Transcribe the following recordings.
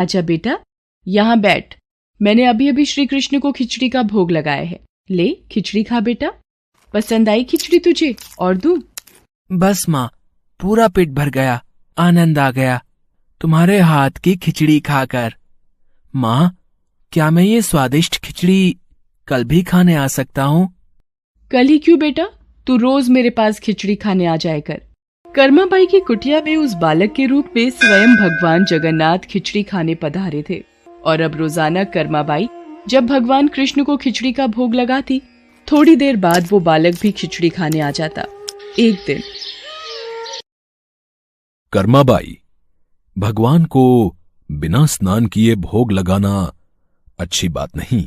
अच्छा बेटा, यहाँ बैठ। मैंने अभी अभी श्री कृष्ण को खिचड़ी का भोग लगाया है। ले खिचड़ी खा बेटा। पसंद आई खिचड़ी तुझे? और दूं? बस माँ, पूरा पेट भर गया, आनंद आ गया तुम्हारे हाथ की खिचड़ी खाकर। माँ, क्या मैं ये स्वादिष्ट खिचड़ी कल भी खाने आ सकता हूँ? कल ही क्यों बेटा, तू रोज मेरे पास खिचड़ी खाने आ जाया कर। कर्माबाई की कुटिया में उस बालक के रूप में स्वयं भगवान जगन्नाथ खिचड़ी खाने पधारे थे और अब रोजाना कर्माबाई जब भगवान कृष्ण को खिचड़ी का भोग लगाती, थोड़ी देर बाद वो बालक भी खिचड़ी खाने आ जाता। एक दिन कर्माबाई, भगवान को बिना स्नान किए भोग लगाना अच्छी बात नहीं।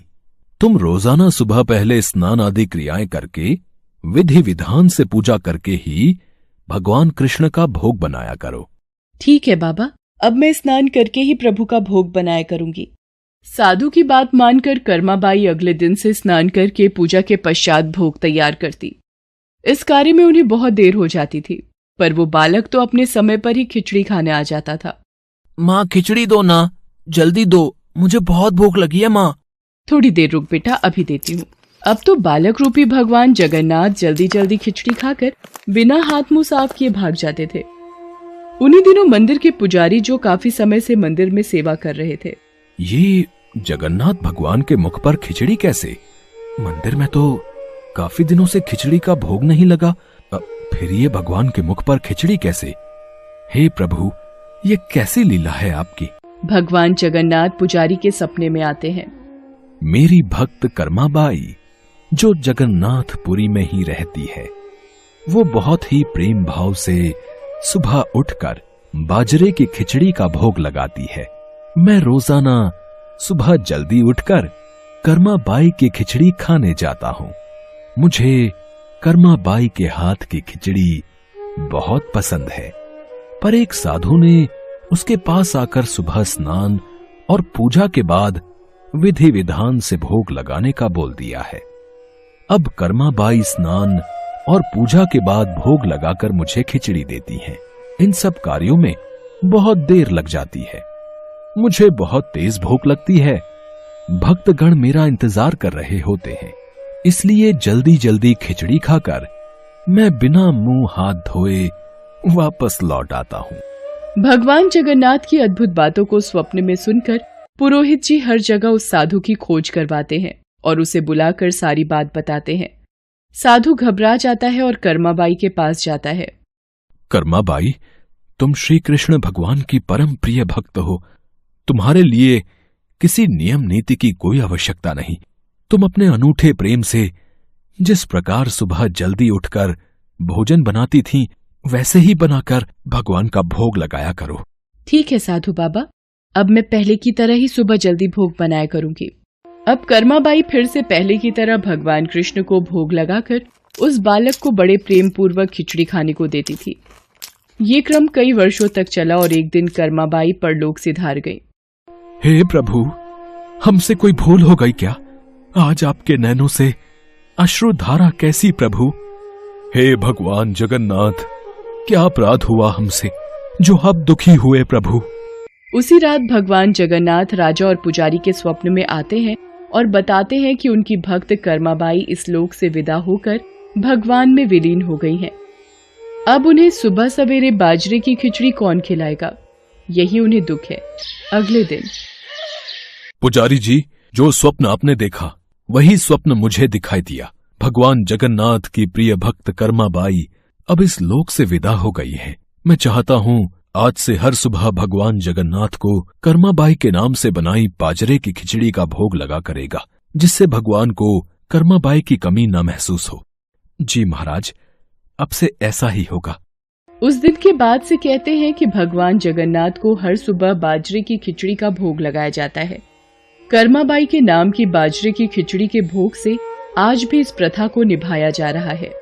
तुम रोजाना सुबह पहले स्नान आदि क्रियाएं करके विधि विधान से पूजा करके ही भगवान कृष्ण का भोग बनाया करो। ठीक है बाबा, अब मैं स्नान करके ही प्रभु का भोग बनाया करूंगी। साधु की बात मानकर कर्माबाई अगले दिन से स्नान करके पूजा के पश्चात भोग तैयार करती। इस कार्य में उन्हें बहुत देर हो जाती थी, पर वो बालक तो अपने समय पर ही खिचड़ी खाने आ जाता था। माँ, खिचड़ी दो ना, जल्दी दो, मुझे बहुत भूख लगी है माँ। थोड़ी देर रुक बेटा, अभी देती हूँ। अब तो बालक रूपी भगवान जगन्नाथ जल्दी जल्दी खिचड़ी खाकर बिना हाथ मुंह साफ किए भाग जाते थे। उन्हीं दिनों मंदिर के पुजारी, जो काफी समय से मंदिर में सेवा कर रहे थे, ये जगन्नाथ भगवान के मुख पर खिचड़ी कैसे? मंदिर में तो काफी दिनों से खिचड़ी का भोग नहीं लगा, फिर ये भगवान के मुख पर खिचड़ी कैसे? हे प्रभु, ये कैसी लीला है आपकी? भगवान जगन्नाथ पुजारी के सपने में आते हैं। मेरी भक्त कर्माबाई, जो जगन्नाथपुरी में ही रहती है, वो बहुत ही प्रेम भाव से सुबह उठकर बाजरे की खिचड़ी का भोग लगाती है। मैं रोजाना सुबह जल्दी उठकर कर्माबाई की खिचड़ी खाने जाता हूँ। मुझे कर्माबाई के हाथ की खिचड़ी बहुत पसंद है। पर एक साधु ने उसके पास आकर सुबह स्नान और पूजा के बाद विधि विधान से भोग लगाने का बोल दिया है। अब कर्माबाई स्नान और पूजा के बाद भोग लगाकर मुझे खिचड़ी देती हैं। इन सब कार्यों में बहुत देर लग जाती है। मुझे बहुत तेज भूख लगती है। भक्तगण मेरा इंतजार कर रहे होते हैं, इसलिए जल्दी जल्दी खिचड़ी खाकर मैं बिना मुंह हाथ धोए वापस लौट आता हूँ। भगवान जगन्नाथ की अद्भुत बातों को स्वप्न में सुनकर पुरोहित जी हर जगह उस साधु की खोज करवाते हैं और उसे बुलाकर सारी बात बताते हैं। साधु घबरा जाता है और कर्माबाई के पास जाता है। कर्माबाई, तुम श्री कृष्ण भगवान की परम प्रिय भक्त हो। तुम्हारे लिए किसी नियम नीति की कोई आवश्यकता नहीं। तुम अपने अनूठे प्रेम से जिस प्रकार सुबह जल्दी उठकर भोजन बनाती थीं, वैसे ही बनाकर भगवान का भोग लगाया करो। ठीक है साधु बाबा, अब मैं पहले की तरह ही सुबह जल्दी भोग बनाया करूंगी। अब कर्माबाई फिर से पहले की तरह भगवान कृष्ण को भोग लगाकर उस बालक को बड़े प्रेम पूर्वक खिचड़ी खाने को देती थी। ये क्रम कई वर्षों तक चला और एक दिन कर्माबाई परलोक सिधार गई। हे प्रभु, हमसे कोई भूल हो गई क्या? आज आपके नैनों से अश्रुधारा कैसी प्रभु? हे भगवान जगन्नाथ, क्या अपराध हुआ हमसे जो अब दुखी हुए प्रभु? उसी रात भगवान जगन्नाथ राजा और पुजारी के स्वप्न में आते हैं और बताते हैं कि उनकी भक्त कर्माबाई इस लोक से विदा होकर भगवान में विलीन हो गई हैं। अब उन्हें सुबह सवेरे बाजरे की खिचड़ी कौन खिलाएगा, यही उन्हें दुख है। अगले दिन पुजारी जी, जो स्वप्न आपने देखा वही स्वप्न मुझे दिखाई दिया। भगवान जगन्नाथ की प्रिय भक्त कर्माबाई अब इस लोक से विदा हो गई है। मैं चाहता हूँ आज से हर सुबह भगवान जगन्नाथ को कर्माबाई के नाम से बनाई बाजरे की खिचड़ी का भोग लगा करेगा, जिससे भगवान को कर्माबाई की कमी न महसूस हो। जी महाराज, अब से ऐसा ही होगा। उस दिन के बाद से कहते हैं कि भगवान जगन्नाथ को हर सुबह बाजरे की खिचड़ी का भोग लगाया जाता है। कर्माबाई के नाम की बाजरे की खिचड़ी के भोग से आज भी इस प्रथा को निभाया जा रहा है।